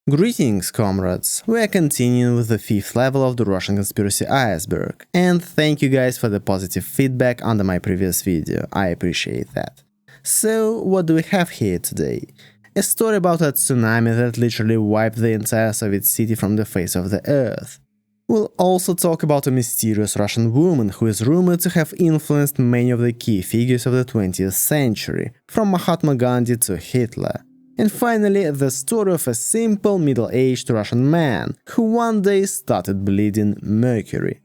Greetings, comrades! We are continuing with the 5th level of the Russian Conspiracy Iceberg, and thank you guys for the positive feedback under my previous video, I appreciate that. So, what do we have here today? A story about a tsunami that literally wiped the entire Soviet city from the face of the earth. We'll also talk about a mysterious Russian woman who is rumored to have influenced many of the key figures of the 20th century, from Mahatma Gandhi to Hitler. And finally, the story of a simple middle-aged Russian man who one day started bleeding mercury.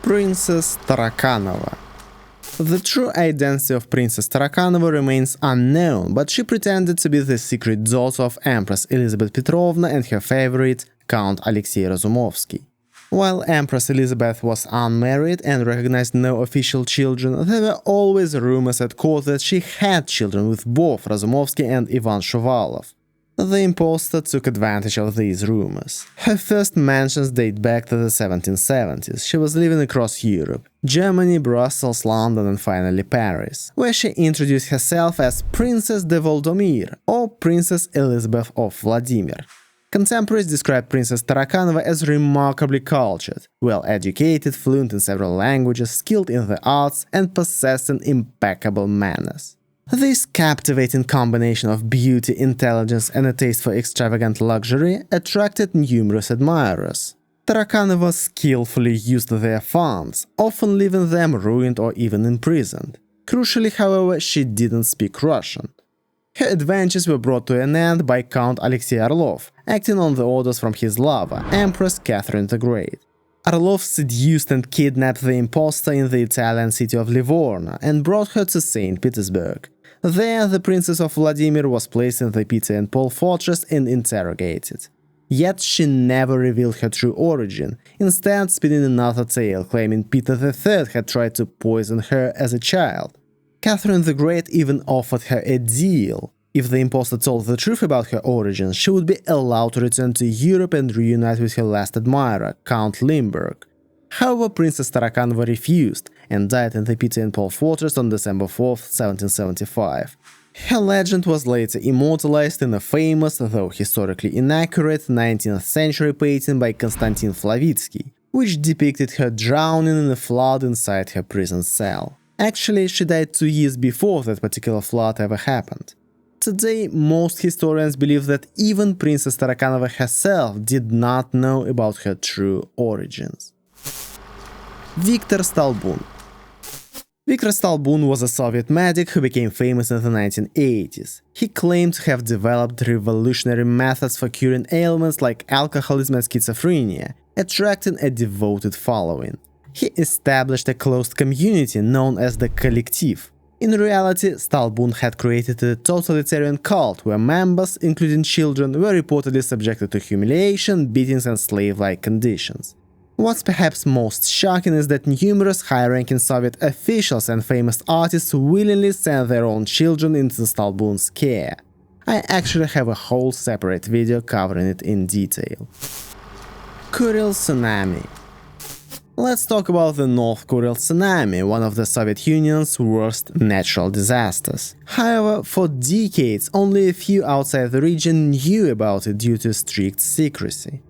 Princess Tarakanova. The true identity of Princess Tarakanova remains unknown, but she pretended to be the secret daughter of Empress Elizabeth Petrovna and her favorite, Count Alexei Razumovsky. While Empress Elizabeth was unmarried and recognized no official children, there were always rumors at court that she had children with both Razumovsky and Ivan Shuvalov. The impostor took advantage of these rumors. Her first mentions date back to the 1770s. She was living across Europe, Germany, Brussels, London and finally Paris, where she introduced herself as Princess de Volodymyr or Princess Elizabeth of Vladimir. Contemporaries describe Princess Tarakanova as remarkably cultured, well-educated, fluent in several languages, skilled in the arts, and possessing impeccable manners. This captivating combination of beauty, intelligence, and a taste for extravagant luxury attracted numerous admirers. Tarakanova skillfully used their funds, often leaving them ruined or even imprisoned. Crucially, however, she didn't speak Russian. Her adventures were brought to an end by Count Alexei Orlov, acting on the orders from his lover, Empress Catherine the Great. Orlov seduced and kidnapped the impostor in the Italian city of Livorno and brought her to St. Petersburg. There, the Princess of Vladimir was placed in the Peter and Paul fortress and interrogated. Yet she never revealed her true origin, instead spinning another tale claiming Peter III had tried to poison her as a child. Catherine the Great even offered her a deal. If the impostor told the truth about her origins, she would be allowed to return to Europe and reunite with her last admirer, Count Limburg. However, Princess Tarakanova refused and died in the Peter and Paul fortress on December 4, 1775. Her legend was later immortalized in a famous, though historically inaccurate, 19th century painting by Konstantin Flavitsky, which depicted her drowning in a flood inside her prison cell. Actually, she died 2 years before that particular flood ever happened. Today, most historians believe that even Princess Tarakanova herself did not know about her true origins. Viktor Stolbun. Viktor Stolbun was a Soviet medic who became famous in the 1980s. He claimed to have developed revolutionary methods for curing ailments like alcoholism and schizophrenia, attracting a devoted following. He established a closed community known as the Collective. In reality, Stolbun had created a totalitarian cult where members, including children, were reportedly subjected to humiliation, beatings and slave-like conditions. What's perhaps most shocking is that numerous high-ranking Soviet officials and famous artists willingly sent their own children into Stolbun's care. I actually have a whole separate video covering it in detail. Kuril Tsunami. Let's talk about the North Kuril Tsunami, one of the Soviet Union's worst natural disasters. However, for decades, only a few outside the region knew about it due to strict secrecy.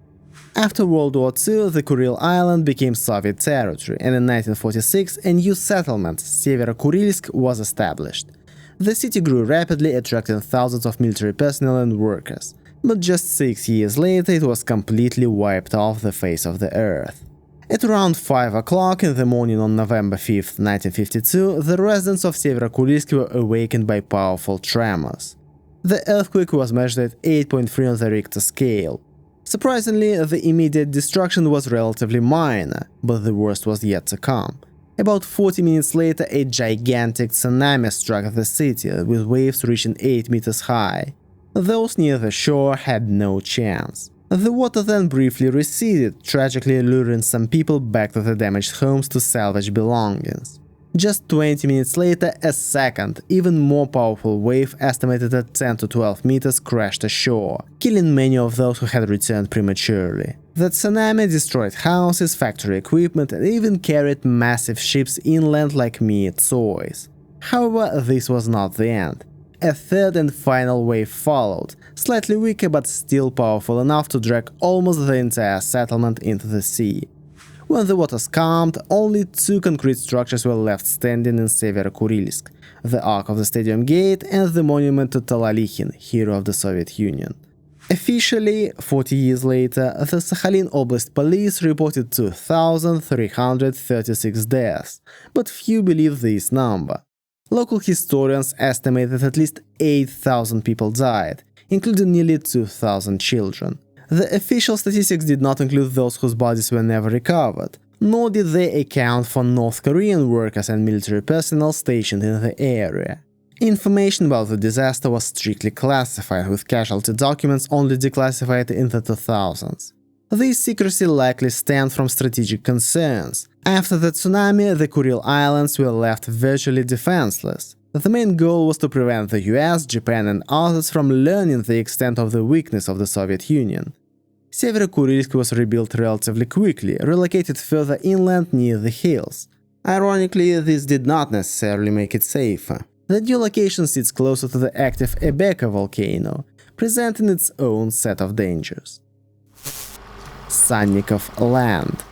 After World War II, the Kuril island became Soviet territory, and in 1946 a new settlement, Severo-Kurilsk, was established. The city grew rapidly, attracting thousands of military personnel and workers. But just 6 years later, it was completely wiped off the face of the earth. At around 5 o'clock in the morning on November 5, 1952, the residents of Severo-Kurilsk were awakened by powerful tremors. The earthquake was measured at 8.3 on the Richter scale. Surprisingly, the immediate destruction was relatively minor, but the worst was yet to come. About 40 minutes later, a gigantic tsunami struck the city, with waves reaching 8 meters high. Those near the shore had no chance. The water then briefly receded, tragically luring some people back to the damaged homes to salvage belongings. Just 20 minutes later, a second, even more powerful wave, estimated at 10 to 12 meters, crashed ashore, killing many of those who had returned prematurely. The tsunami destroyed houses, factory equipment, and even carried massive ships inland like mere toys. However, this was not the end. a third and final wave followed, slightly weaker but still powerful enough to drag almost the entire settlement into the sea. When the waters calmed, only 2 concrete structures were left standing in Severo-Kurilsk: the Ark of the Stadium Gate and the monument to Talalikhin, hero of the Soviet Union. Officially, 40 years later, the Sakhalin Oblast police reported 2,336 deaths, but few believe this number. Local historians estimate that at least 8,000 people died, including nearly 2,000 children. The official statistics did not include those whose bodies were never recovered, nor did they account for North Korean workers and military personnel stationed in the area. Information about the disaster was strictly classified, with casualty documents only declassified in the 2000s. This secrecy likely stemmed from strategic concerns. After the tsunami, the Kuril Islands were left virtually defenseless. The main goal was to prevent the US, Japan and others from learning the extent of the weakness of the Soviet Union. Severo-Kurilsk was rebuilt relatively quickly, relocated further inland near the hills. Ironically, this did not necessarily make it safer. The new location sits closer to the active Ebeka volcano, presenting its own set of dangers. Sannikov Land.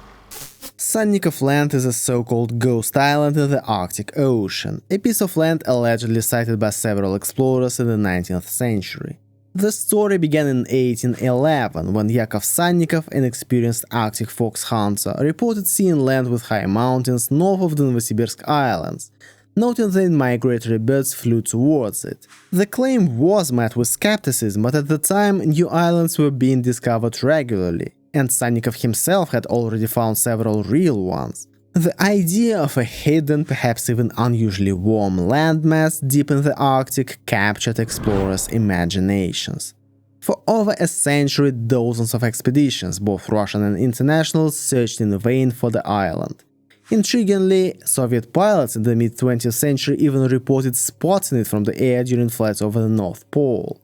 Sannikov Land is a so-called ghost island in the Arctic Ocean, a piece of land allegedly sighted by several explorers in the 19th century. The story began in 1811, when Yakov Sannikov, an experienced Arctic fox hunter, reported seeing land with high mountains north of the Novosibirsk Islands, noting that migratory birds flew towards it. The claim was met with skepticism, but at the time new islands were being discovered regularly, and Sannikov himself had already found several real ones. The idea of a hidden, perhaps even unusually warm landmass deep in the Arctic captured explorers' imaginations. For over a century, dozens of expeditions, both Russian and international, searched in vain for the island. Intriguingly, Soviet pilots in the mid-20th century even reported spotting it from the air during flights over the North Pole.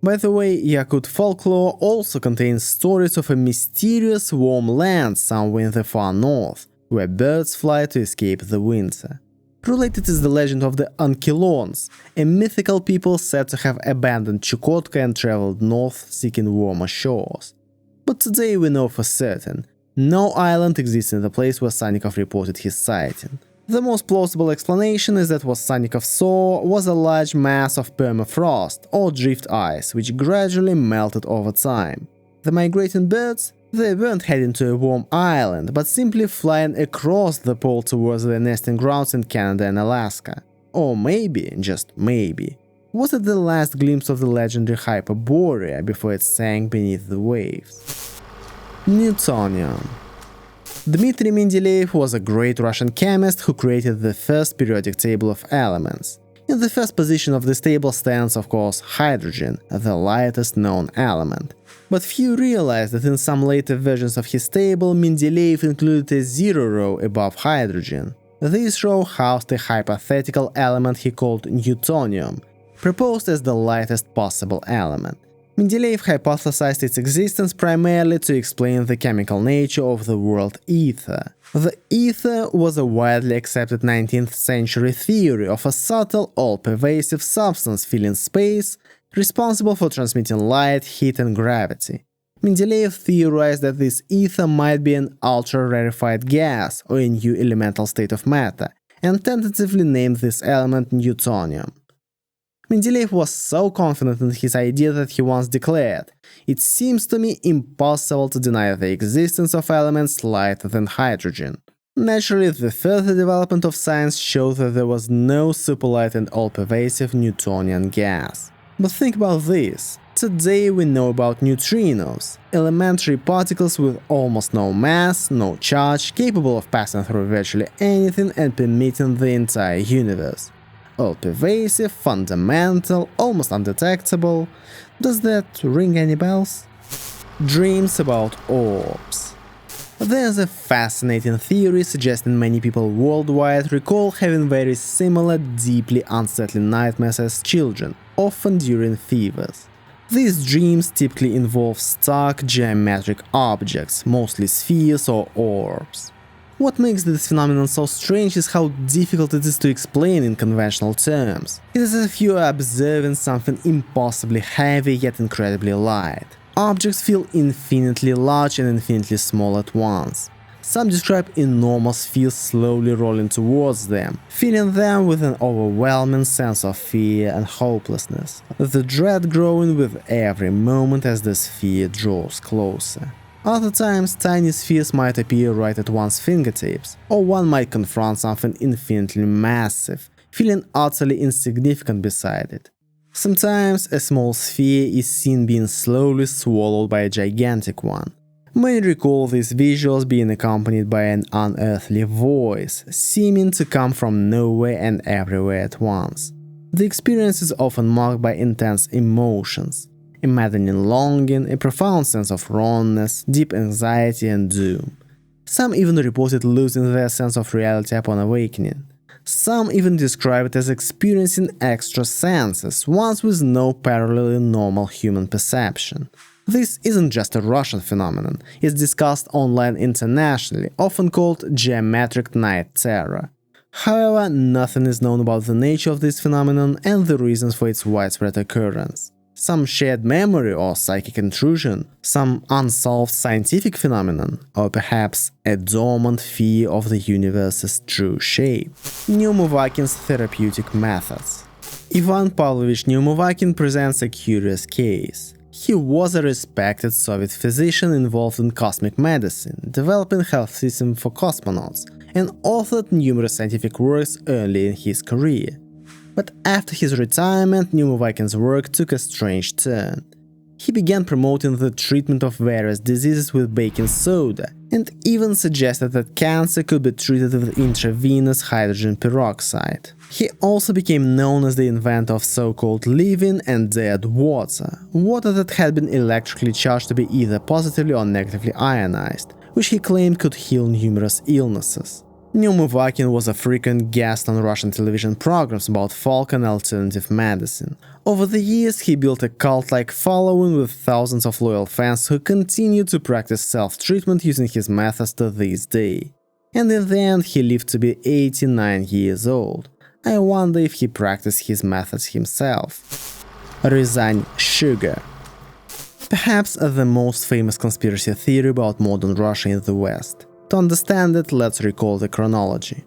By the way, Yakut folklore also contains stories of a mysterious warm land somewhere in the far north, where birds fly to escape the winter. Related is the legend of the Ankylons, a mythical people said to have abandoned Chukotka and traveled north seeking warmer shores. But today we know for certain, no island exists in the place where Sannikov reported his sighting. The most plausible explanation is that what Sannikov saw was a large mass of permafrost or drift ice, which gradually melted over time. The migrating birds? They weren't heading to a warm island, but simply flying across the pole towards their nesting grounds in Canada and Alaska. Or maybe, just maybe, was it the last glimpse of the legendary Hyperborea before it sank beneath the waves? Newtonium. Dmitry Mendeleev was a great Russian chemist who created the first periodic table of elements. In the first position of this table stands, of course, hydrogen, the lightest known element. But few realize that in some later versions of his table, Mendeleev included a zero row above hydrogen. This row housed a hypothetical element he called Newtonium, proposed as the lightest possible element. Mendeleev hypothesized its existence primarily to explain the chemical nature of the world ether. The ether was a widely accepted 19th century theory of a subtle, all-pervasive substance filling space, responsible for transmitting light, heat and gravity. Mendeleev theorized that this ether might be an ultra-rarefied gas or a new elemental state of matter, and tentatively named this element Newtonium. Mendeleev was so confident in his idea that he once declared, "It seems to me impossible to deny the existence of elements lighter than hydrogen." Naturally, the further development of science showed that there was no superlight and all-pervasive Newtonian gas. But think about this. Today we know about neutrinos, elementary particles with almost no mass, no charge, capable of passing through virtually anything and permeating the entire universe. All-pervasive, fundamental, almost undetectable. Does that ring any bells? Dreams about orbs. There's a fascinating theory suggesting many people worldwide recall having very similar, deeply unsettling nightmares as children, often during fevers. These dreams typically involve stark geometric objects, mostly spheres or orbs. What makes this phenomenon so strange is how difficult it is to explain in conventional terms. It is as if you are observing something impossibly heavy yet incredibly light. Objects feel infinitely large and infinitely small at once. Some describe enormous spheres slowly rolling towards them, filling them with an overwhelming sense of fear and hopelessness, the dread growing with every moment as the sphere draws closer. Other times, tiny spheres might appear right at one's fingertips, or one might confront something infinitely massive, feeling utterly insignificant beside it. Sometimes, a small sphere is seen being slowly swallowed by a gigantic one. Many recall these visuals being accompanied by an unearthly voice, seeming to come from nowhere and everywhere at once. The experience is often marked by intense emotions, a maddening longing, a profound sense of wrongness, deep anxiety and doom. Some even reported losing their sense of reality upon awakening. Some even describe it as experiencing extra senses, ones with no parallel in normal human perception. This isn't just a Russian phenomenon, it's discussed online internationally, often called geometric night terror. However, nothing is known about the nature of this phenomenon and the reasons for its widespread occurrence. Some shared memory or psychic intrusion, some unsolved scientific phenomenon, or perhaps a dormant fear of the universe's true shape. Neumyvakin's therapeutic methods. Ivan Pavlovich Neumyvakin presents a curious case. He was a respected Soviet physician involved in cosmic medicine, developing health systems for cosmonauts, and authored numerous scientific works early in his career. But after his retirement, Neumyvakin's work took a strange turn. He began promoting the treatment of various diseases with baking soda, and even suggested that cancer could be treated with intravenous hydrogen peroxide. He also became known as the inventor of so-called living and dead water, water that had been electrically charged to be either positively or negatively ionized, which he claimed could heal numerous illnesses. Neumyvakin was a frequent guest on Russian television programs about folk and alternative medicine. Over the years, he built a cult-like following with thousands of loyal fans who continue to practice self-treatment using his methods to this day. And in the end, he lived to be 89 years old. I wonder if he practiced his methods himself. Ryazan Sugar. Perhaps the most famous conspiracy theory about modern Russia in the West. To understand it, let's recall the chronology.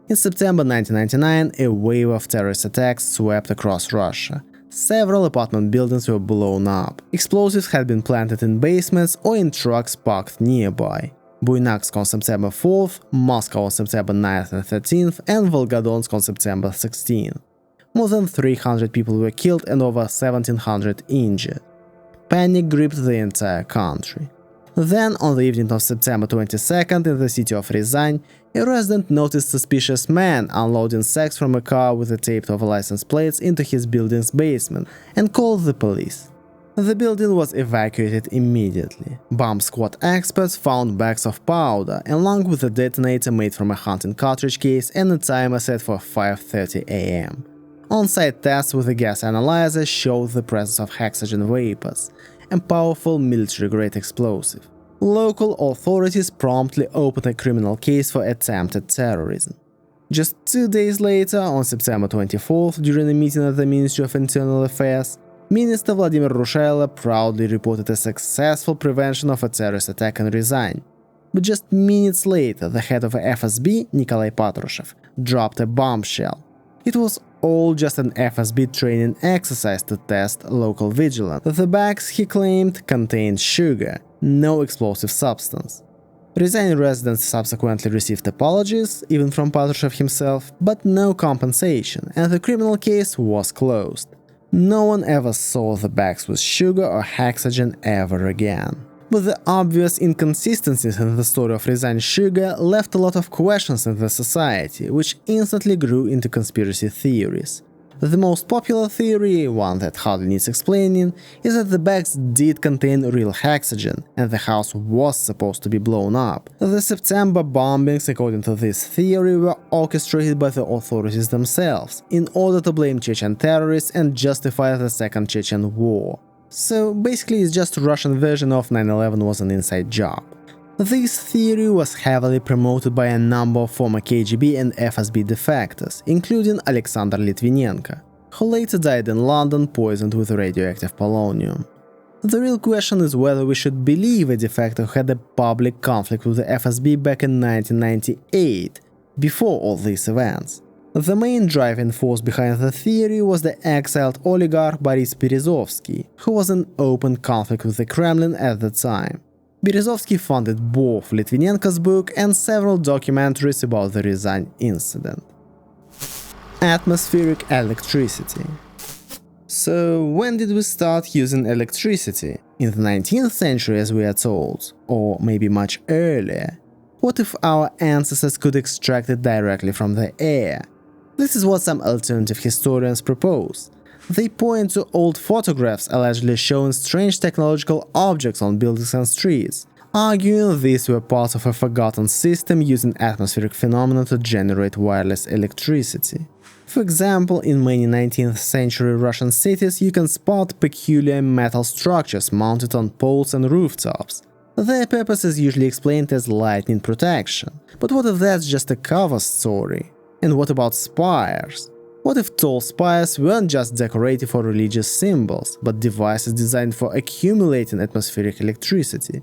In September 1999, a wave of terrorist attacks swept across Russia. Several apartment buildings were blown up. Explosives had been planted in basements or in trucks parked nearby. Buynaksk on September 4th, Moscow on September 9th and 13th, and Volgodonsk on September 16th. More than 300 people were killed and over 1,700 injured. Panic gripped the entire country. Then, on the evening of September 22nd, in the city of Ryazan, a resident noticed suspicious man unloading sacks from a car with the taped-over license plates into his building's basement and called the police. The building was evacuated immediately. Bomb squad experts found bags of powder, along with a detonator made from a hunting cartridge case and a timer set for 5:30 a.m. On-site tests with a gas analyzer showed the presence of hexagen vapors, a powerful military-grade explosive. Local authorities promptly opened a criminal case for attempted terrorism. Just 2 days later, on September 24th, during a meeting at the Ministry of Internal Affairs, Minister Vladimir Rushailo proudly reported a successful prevention of a terrorist attack in Ryazan. But just minutes later, the head of FSB, Nikolai Patrushev, dropped a bombshell. It was all just an FSB training exercise to test local vigilance. The bags, he claimed, contained sugar, no explosive substance. Ryazan residents subsequently received apologies, even from Patrushev himself, but no compensation, and the criminal case was closed. No one ever saw the bags with sugar or hexagen ever again. But the obvious inconsistencies in the story of Ryazan Sugar left a lot of questions in the society, which instantly grew into conspiracy theories. The most popular theory, one that hardly needs explaining, is that the bags did contain real hexagen, and the house was supposed to be blown up. The September bombings, according to this theory, were orchestrated by the authorities themselves, in order to blame Chechen terrorists and justify the Second Chechen War. So basically it's just a Russian version of 9/11 was an inside job. This theory was heavily promoted by a number of former KGB and FSB defectors, including Alexander Litvinenko, who later died in London poisoned with radioactive polonium. The real question is whether we should believe a defector who had a public conflict with the FSB back in 1998, before all these events. The main driving force behind the theory was the exiled oligarch Boris Berezovsky, who was in open conflict with the Kremlin at the time. Berezovsky funded both Litvinenko's book and several documentaries about the Ryazan incident. Atmospheric electricity. So, when did we start using electricity? In the 19th century, as we are told, or maybe much earlier? What if our ancestors could extract it directly from the air? This is what some alternative historians propose. They point to old photographs allegedly showing strange technological objects on buildings and streets, arguing these were part of a forgotten system using atmospheric phenomena to generate wireless electricity. For example, in many 19th century Russian cities you can spot peculiar metal structures mounted on poles and rooftops. Their purpose is usually explained as lightning protection. But what if that's just a cover story? And what about spires? What if tall spires weren't just decorative for religious symbols, but devices designed for accumulating atmospheric electricity?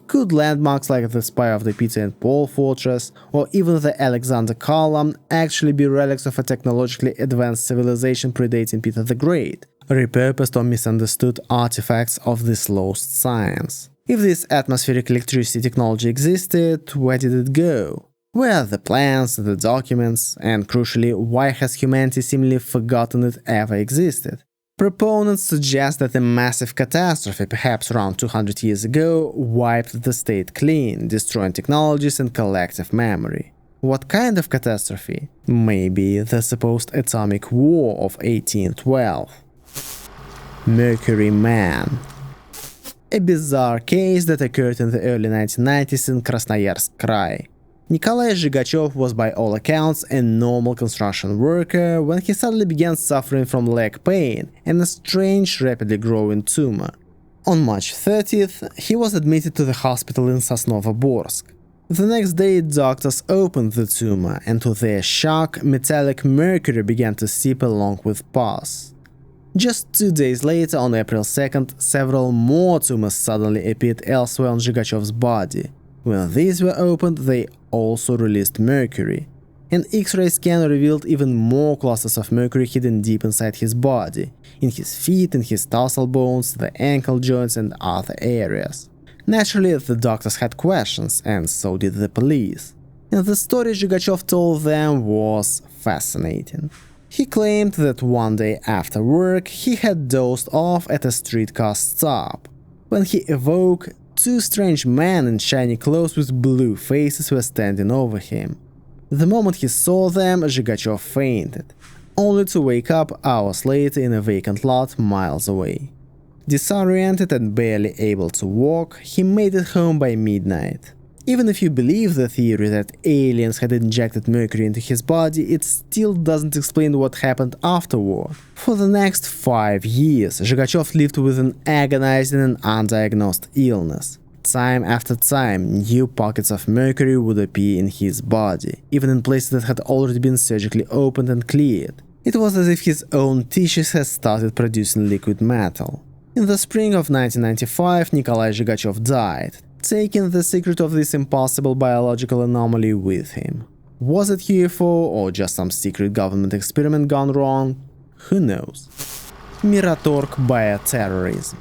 Could landmarks like the spire of the Peter and Paul fortress, or even the Alexander Column, actually be relics of a technologically advanced civilization predating Peter the Great, repurposed or misunderstood artifacts of this lost science? If this atmospheric electricity technology existed, where did it go? Where are the plans, the documents, and crucially, why has humanity seemingly forgotten it ever existed? Proponents suggest that a massive catastrophe, perhaps around 200 years ago, wiped the state clean, destroying technologies and collective memory. What kind of catastrophe? Maybe the supposed atomic war of 1812. Mercury Man. A bizarre case that occurred in the early 1990s in Krasnoyarsk Krai. Nikolai Zhigachev was by all accounts a normal construction worker when he suddenly began suffering from leg pain and a strange, rapidly growing tumor. On March 30th, he was admitted to the hospital in Sosnovo-Borsk. The next day, doctors opened the tumor, and to their shock, metallic mercury began to seep along with pus. Just 2 days later, on April 2nd, several more tumors suddenly appeared elsewhere on Zhigachev's body. When these were opened, they also released mercury. An X-ray scan revealed even more clusters of mercury hidden deep inside his body, in his feet, in his tarsal bones, the ankle joints and other areas. Naturally, the doctors had questions, and so did the police. And the story Zhigachev told them was fascinating. He claimed that one day after work, he had dozed off at a streetcar stop. When he awoke, 2 strange men in shiny clothes with blue faces were standing over him. The moment he saw them, Zhigachev fainted, only to wake up hours later in a vacant lot miles away. Disoriented and barely able to walk, he made it home by midnight. Even if you believe the theory that aliens had injected mercury into his body, it still doesn't explain what happened afterward. For the next 5 years, Zhigachev lived with an agonizing and undiagnosed illness. Time after time, new pockets of mercury would appear in his body, even in places that had already been surgically opened and cleared. It was as if his own tissues had started producing liquid metal. In the spring of 1995, Nikolai Zhigachev died, taking the secret of this impossible biological anomaly with him. Was it UFO or just some secret government experiment gone wrong? Who knows? Miratorg Biоterrorism.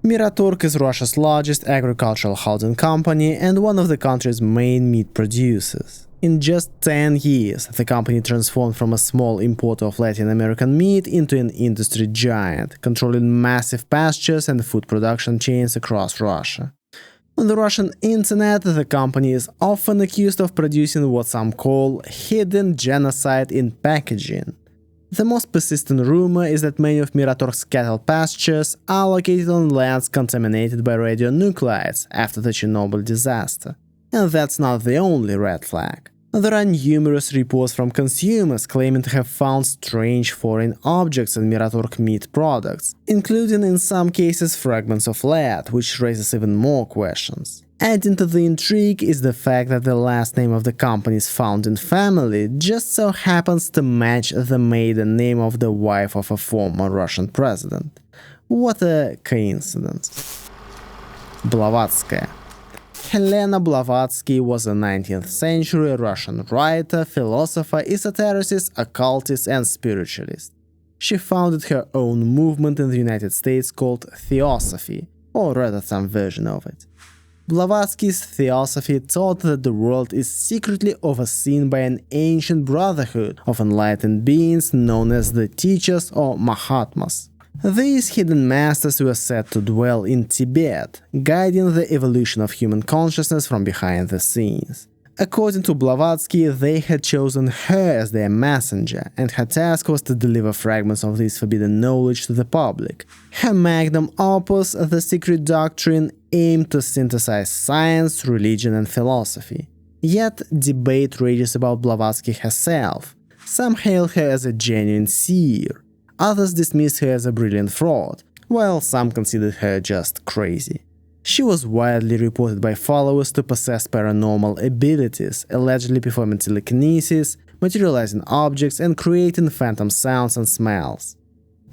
Miratorg is Russia's largest agricultural holding company and one of the country's main meat producers. In just 10 years, the company transformed from a small importer of Latin American meat into an industry giant, controlling massive pastures and food production chains across Russia. On the Russian internet, the company is often accused of producing what some call hidden genocide in packaging. The most persistent rumor is that many of Miratorg's cattle pastures are located on lands contaminated by radionuclides after the Chernobyl disaster. And that's not the only red flag. There are numerous reports from consumers claiming to have found strange foreign objects in Miratorg meat products, including in some cases fragments of lead, which raises even more questions. Adding to the intrigue is the fact that the last name of the company's founding family just so happens to match the maiden name of the wife of a former Russian president. What a coincidence. Blavatsky. Helena Blavatsky was a 19th century Russian writer, philosopher, esotericist, occultist, and spiritualist. She founded her own movement in the United States called Theosophy, or rather some version of it. Blavatsky's theosophy taught that the world is secretly overseen by an ancient brotherhood of enlightened beings known as the teachers or Mahatmas. These hidden masters were said to dwell in Tibet, guiding the evolution of human consciousness from behind the scenes. According to Blavatsky, they had chosen her as their messenger, and her task was to deliver fragments of this forbidden knowledge to the public. Her magnum opus, The Secret Doctrine, aimed to synthesize science, religion, and philosophy. Yet, debate rages about Blavatsky herself. Some hail her as a genuine seer. Others dismissed her as a brilliant fraud, while some considered her just crazy. She was widely reported by followers to possess paranormal abilities, allegedly performing telekinesis, materializing objects, and creating phantom sounds and smells.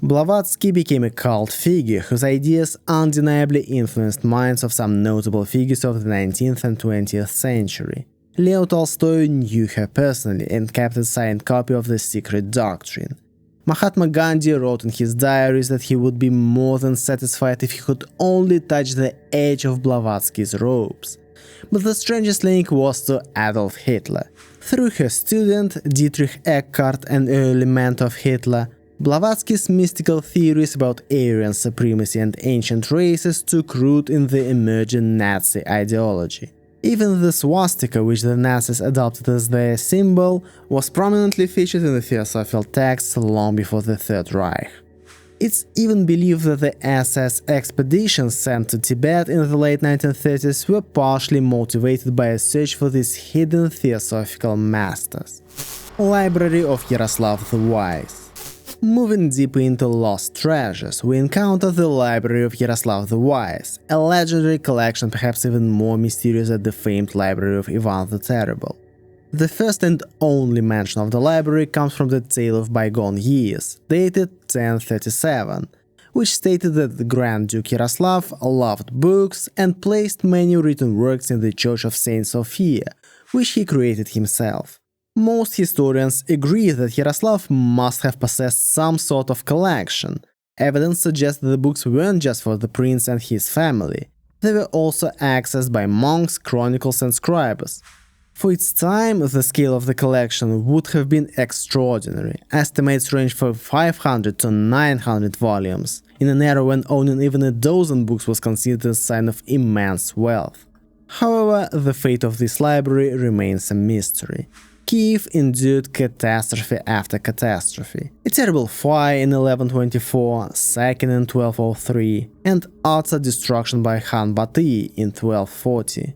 Blavatsky became a cult figure whose ideas undeniably influenced minds of some notable figures of the 19th and 20th century. Leo Tolstoy knew her personally and kept a signed copy of The Secret Doctrine. Mahatma Gandhi wrote in his diaries that he would be more than satisfied if he could only touch the edge of Blavatsky's robes. But the strangest link was to Adolf Hitler. Through her student, Dietrich Eckart, an early mentor of Hitler, Blavatsky's mystical theories about Aryan supremacy and ancient races took root in the emerging Nazi ideology. Even the swastika, which the Nazis adopted as their symbol, was prominently featured in the theosophical texts long before the Third Reich. It's even believed that the SS expeditions sent to Tibet in the late 1930s were partially motivated by a search for these hidden theosophical masters. Library of Yaroslav the Wise. Moving deeper into lost treasures, we encounter the Library of Yaroslav the Wise, a legendary collection perhaps even more mysterious than the famed Library of Ivan the Terrible. The first and only mention of the library comes from the Tale of Bygone Years, dated 1037, which stated that the Grand Duke Yaroslav loved books and placed many written works in the Church of Saint Sophia, which he created himself. Most historians agree that Yaroslav must have possessed some sort of collection. Evidence suggests that the books weren't just for the prince and his family. They were also accessed by monks, chronicles, and scribes. For its time, the scale of the collection would have been extraordinary. Estimates range from 500 to 900 volumes, in an era when owning even a dozen books was considered a sign of immense wealth. However, the fate of this library remains a mystery. Kiev endured catastrophe after catastrophe. A terrible fire in 1124, second in 1203, and utter destruction by Khan Bati in 1240.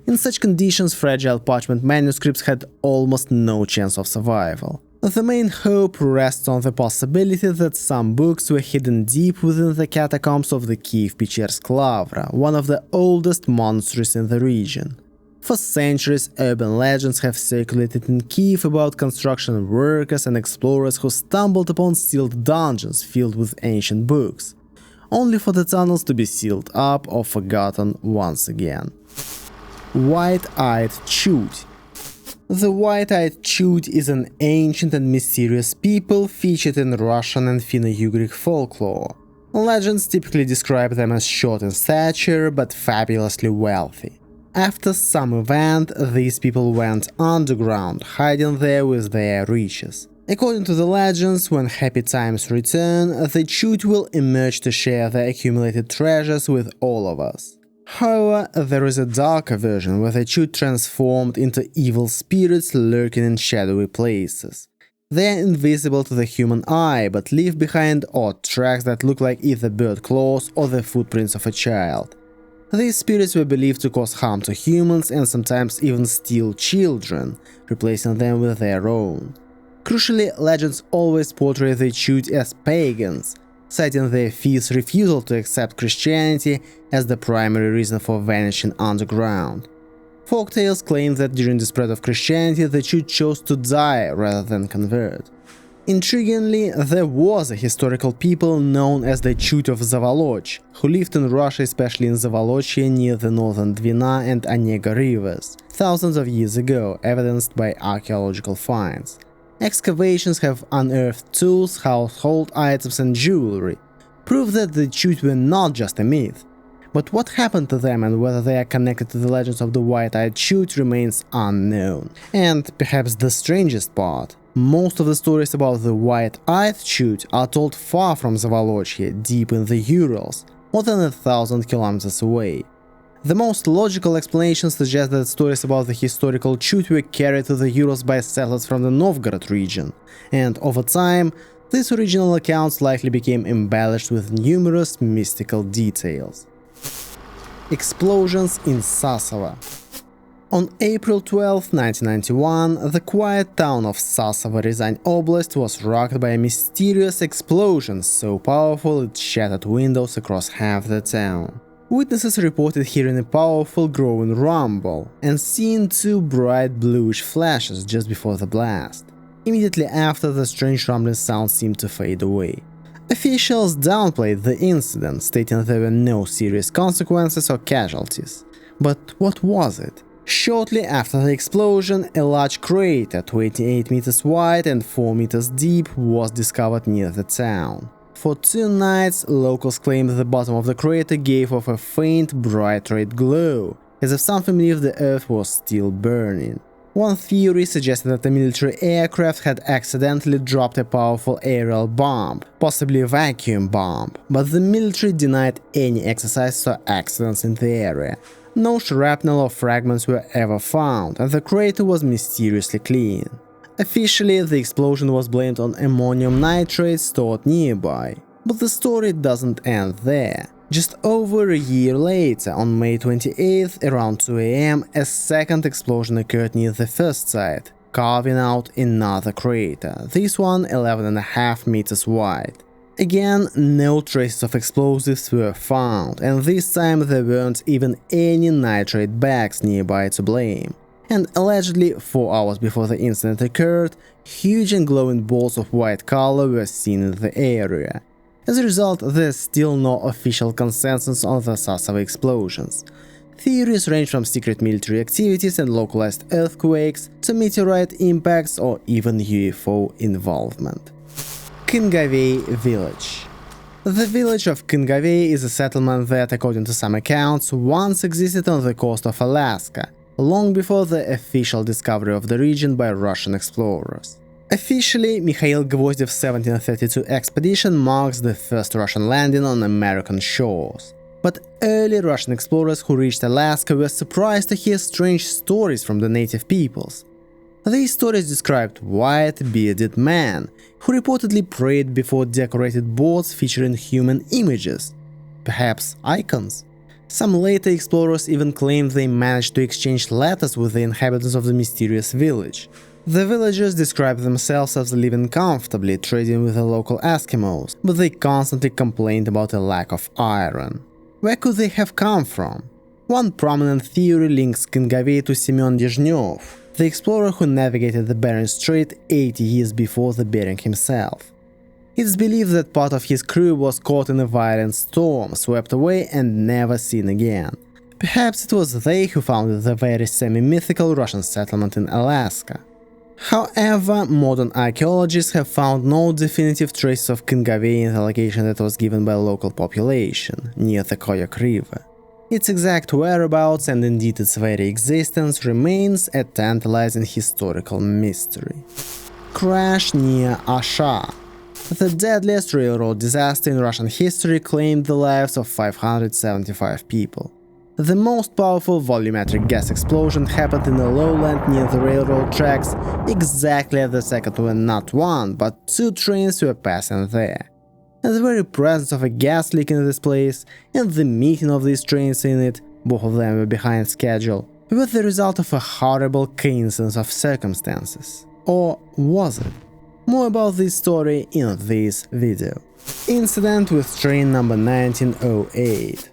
In such conditions, fragile parchment manuscripts had almost no chance of survival. The main hope rests on the possibility that some books were hidden deep within the catacombs of the Kiev-Pechersk Lavra, one of the oldest monasteries in the region. For centuries, urban legends have circulated in Kiev about construction workers and explorers who stumbled upon sealed dungeons filled with ancient books, only for the tunnels to be sealed up or forgotten once again. White-eyed Chud. The White-eyed Chud is an ancient and mysterious people featured in Russian and Finno-Ugric folklore. Legends typically describe them as short in stature but fabulously wealthy. After some event, these people went underground, hiding there with their riches. According to the legends, when happy times return, the Chud will emerge to share their accumulated treasures with all of us. However, there is a darker version where the Chud transformed into evil spirits lurking in shadowy places. They are invisible to the human eye, but leave behind odd tracks that look like either bird claws or the footprints of a child. These spirits were believed to cause harm to humans and sometimes even steal children, replacing them with their own. Crucially, legends always portray the Chud as pagans, citing their fierce refusal to accept Christianity as the primary reason for vanishing underground. Folktales claim that during the spread of Christianity, the Chud chose to die rather than convert. Intriguingly, there was a historical people known as the Chud of Zavoloch, who lived in Russia, especially in Zavolochia near the northern Dvina and Onega rivers, thousands of years ago, evidenced by archaeological finds. Excavations have unearthed tools, household items and jewelry, proof that the Chud were not just a myth. But what happened to them and whether they are connected to the legends of the white-eyed Chud remains unknown. And perhaps the strangest part, most of the stories about the white-eyed Chud are told far from Zavolochia, deep in the Urals, more than 1,000 kilometers away. The most logical explanation suggests that stories about the historical Chud were carried to the Urals by settlers from the Novgorod region, and over time, these original accounts likely became embellished with numerous mystical details. Explosions in Sasovo. On April 12, 1991, the quiet town of Sasovo, Ryazan Oblast was rocked by a mysterious explosion so powerful it shattered windows across half the town. Witnesses reported hearing a powerful growing rumble and seeing two bright bluish flashes just before the blast. Immediately after, the strange rumbling sound seemed to fade away. Officials downplayed the incident, stating there were no serious consequences or casualties. But what was it? Shortly after the explosion, a large crater 28 meters wide and 4 meters deep was discovered near the town. For 2 nights, locals claimed the bottom of the crater gave off a faint, bright red glow, as if something beneath the earth was still burning. One theory suggested that a military aircraft had accidentally dropped a powerful aerial bomb, possibly a vacuum bomb, but the military denied any exercises or accidents in the area. No shrapnel or fragments were ever found, and the crater was mysteriously clean. Officially, the explosion was blamed on ammonium nitrate stored nearby. But the story doesn't end there. Just over a year later, on May 28th, around 2 AM, a second explosion occurred near the first site, carving out another crater, this one 11.5 meters wide. Again, no traces of explosives were found, and this time there weren't even any nitrate bags nearby to blame. And allegedly, 4 hours before the incident occurred, huge and glowing balls of white color were seen in the area. As a result, there's still no official consensus on the Sasovo explosions. Theories range from secret military activities and localized earthquakes to meteorite impacts or even UFO involvement. Kyngowei Village. The village of Kyngowei is a settlement that, according to some accounts, once existed on the coast of Alaska, long before the official discovery of the region by Russian explorers. Officially, Mikhail Gvozdev's 1732 expedition marks the first Russian landing on American shores. But early Russian explorers who reached Alaska were surprised to hear strange stories from the native peoples. These stories described white, bearded men who reportedly prayed before decorated boards featuring human images, perhaps icons. Some later explorers even claimed they managed to exchange letters with the inhabitants of the mysterious village. The villagers described themselves as living comfortably, trading with the local Eskimos, but they constantly complained about a lack of iron. Where could they have come from? One prominent theory links Kyngowei to Semyon Dezhnev, the explorer who navigated the Bering Strait 80 years before the Bering himself. It's believed that part of his crew was caught in a violent storm, swept away and never seen again. Perhaps it was they who founded the very semi-mythical Russian settlement in Alaska. However, modern archaeologists have found no definitive traces of Kyngowei in the location that was given by the local population, near the Koyok River. Its exact whereabouts and indeed its very existence remains a tantalizing historical mystery. Crash near Asha. The deadliest railroad disaster in Russian history claimed the lives of 575 people. The most powerful volumetric gas explosion happened in a lowland near the railroad tracks exactly at the second when not one, but 2 trains were passing there. and the very presence of a gas leak in this place and the meeting of these trains in it, both of them were behind schedule, were the result of a horrible coincidence of circumstances. Or was it? More about this story in this video. Incident with train number 1908.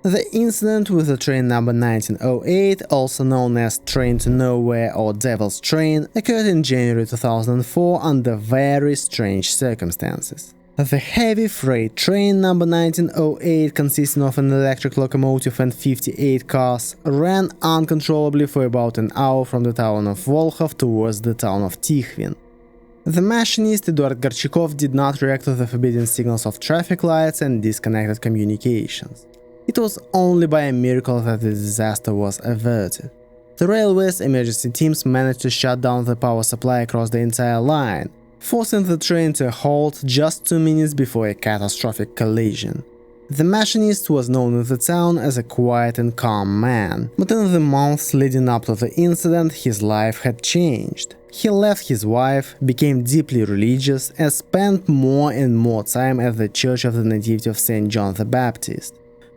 The incident with the train number 1908, also known as Train to Nowhere or Devil's Train, occurred in January 2004 under very strange circumstances. The heavy freight train number 1908, consisting of an electric locomotive and 58 cars, ran uncontrollably for about an hour from the town of Volkhov towards the town of Tikhvin. The machinist Eduard Gorchakov did not react to the forbidden signals of traffic lights and disconnected communications. It was only by a miracle that the disaster was averted. The railway's emergency teams managed to shut down the power supply across the entire line, forcing the train to a halt just 2 minutes before a catastrophic collision. The machinist was known in the town as a quiet and calm man, but in the months leading up to the incident his life had changed. He left his wife, became deeply religious, and spent more and more time at the Church of the Nativity of St. John the Baptist.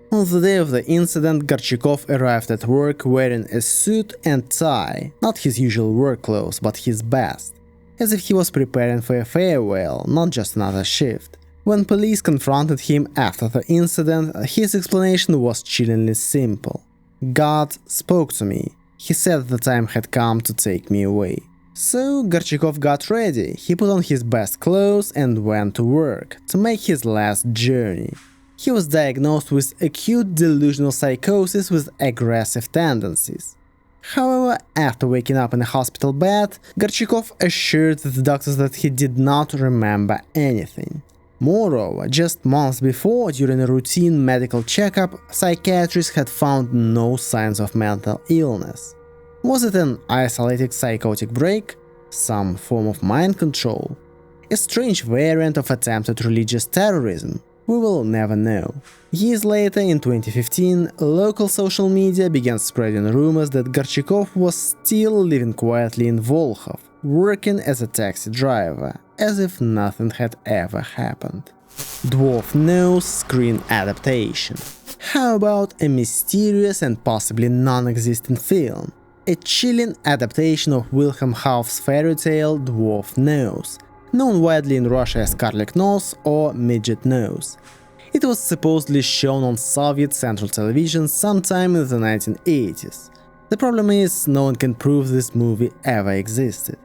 On the day of the incident, Gorchakov arrived at work wearing a suit and tie, not his usual work clothes, but his best, as if he was preparing for a farewell, not just another shift. When police confronted him after the incident, his explanation was chillingly simple. God spoke to me. He said the time had come to take me away. So Gorchakov got ready. He put on his best clothes and went to work, to make his last journey. He was diagnosed with acute delusional psychosis with aggressive tendencies. However, after waking up in a hospital bed, Gorchakov assured the doctors that he did not remember anything. Moreover, just months before, during a routine medical checkup, psychiatrists had found no signs of mental illness. Was it an isolated psychotic break? Some form of mind control? A strange variant of attempted religious terrorism? We will never know. Years later, in 2015, local social media began spreading rumors that Gorchakov was still living quietly in Volkhov, working as a taxi driver, as if nothing had ever happened. Dwarf knows screen adaptation. How about a mysterious and possibly non-existent film? A chilling adaptation of Wilhelm Hauff's fairy tale Dwarf Knows, known widely in Russia as Karlik Nose or Midget Nose. It was supposedly shown on Soviet Central Television sometime in the 1980s. The problem is, no one can prove this movie ever existed.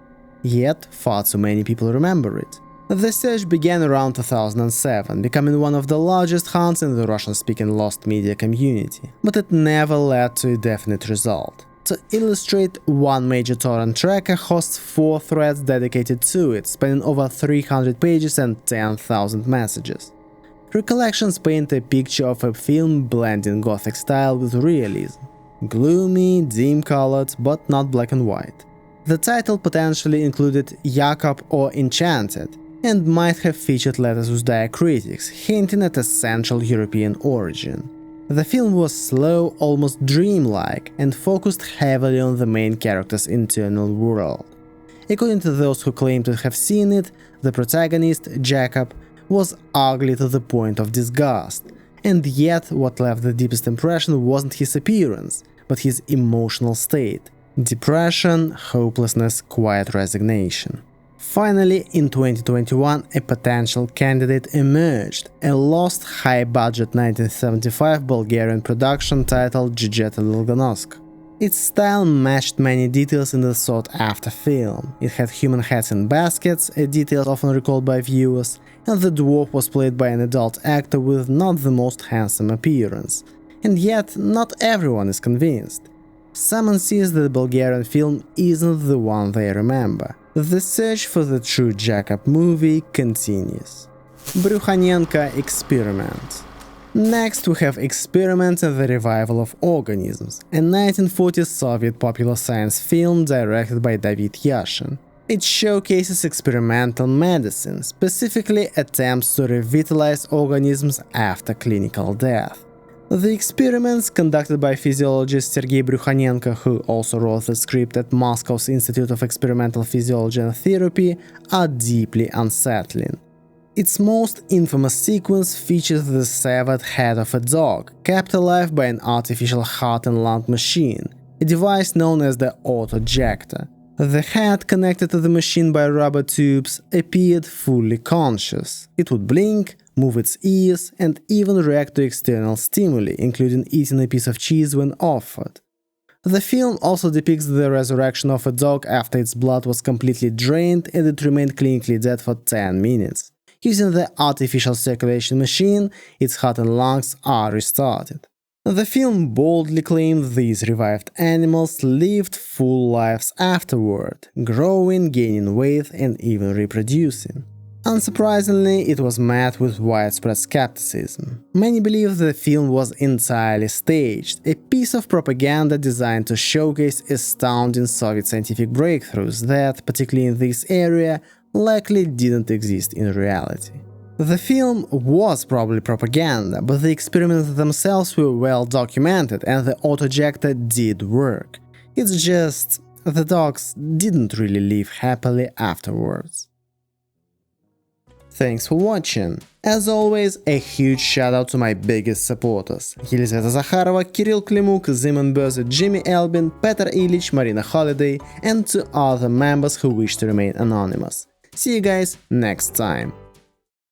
Yet, far too many people remember it. The search began around 2007, becoming one of the largest hunts in the Russian-speaking lost media community, but it never led to a definite result. To illustrate, one major torrent tracker hosts 4 threads dedicated to it, spanning over 300 pages and 10,000 messages. Recollections paint a picture of a film blending gothic style with realism. Gloomy, dim-colored, but not black and white. The title potentially included Jakob or Enchanted, and might have featured letters with diacritics, hinting at a Central European origin. The film was slow, almost dreamlike, and focused heavily on the main character's internal world. According to those who claim to have seen it, the protagonist, Jacob, was ugly to the point of disgust, and yet what left the deepest impression wasn't his appearance, but his emotional state. Depression, hopelessness, quiet resignation. Finally, in 2021, a potential candidate emerged, a lost high-budget 1975 Bulgarian production titled Jujeta Lilgonosk. Its style matched many details in the sought-after film. It had human heads in baskets, a detail often recalled by viewers, and the dwarf was played by an adult actor with not the most handsome appearance. And yet, not everyone is convinced. Some insist that the Bulgarian film isn't the one they remember. The search for the true Jacob movie continues. Bryukhonenko Experiments. Next we have Experiments and the Revival of Organisms, a 1940s Soviet popular science film directed by David Yashin. It showcases experimental medicine, specifically attempts to revitalize organisms after clinical death. The experiments, conducted by physiologist Sergei Bryukhonenko, who also wrote the script at Moscow's Institute of Experimental Physiology and Therapy, are deeply unsettling. Its most infamous sequence features the severed head of a dog, kept alive by an artificial heart and lung machine, a device known as the autojector. The head, connected to the machine by rubber tubes, appeared fully conscious. It would blink, move its ears, and even react to external stimuli, including eating a piece of cheese when offered. The film also depicts the resurrection of a dog after its blood was completely drained and it remained clinically dead for 10 minutes. Using the artificial circulation machine, its heart and lungs are restarted. The film boldly claimed these revived animals lived full lives afterward, growing, gaining weight, and even reproducing. Unsurprisingly, it was met with widespread skepticism. Many believe the film was entirely staged, a piece of propaganda designed to showcase astounding Soviet scientific breakthroughs that, particularly in this area, likely didn't exist in reality. The film was probably propaganda, but the experiments themselves were well documented and the autojector did work. It's just the dogs didn't really live happily afterwards. Thanks for watching. As always, a huge shout out to my biggest supporters: Елизавета Zakharova, Kirill Klimuk, Zeman Berzer, Jimmy Elbin, Petr Ilich, Marina Holiday, and to other members who wish to remain anonymous. See you guys next time.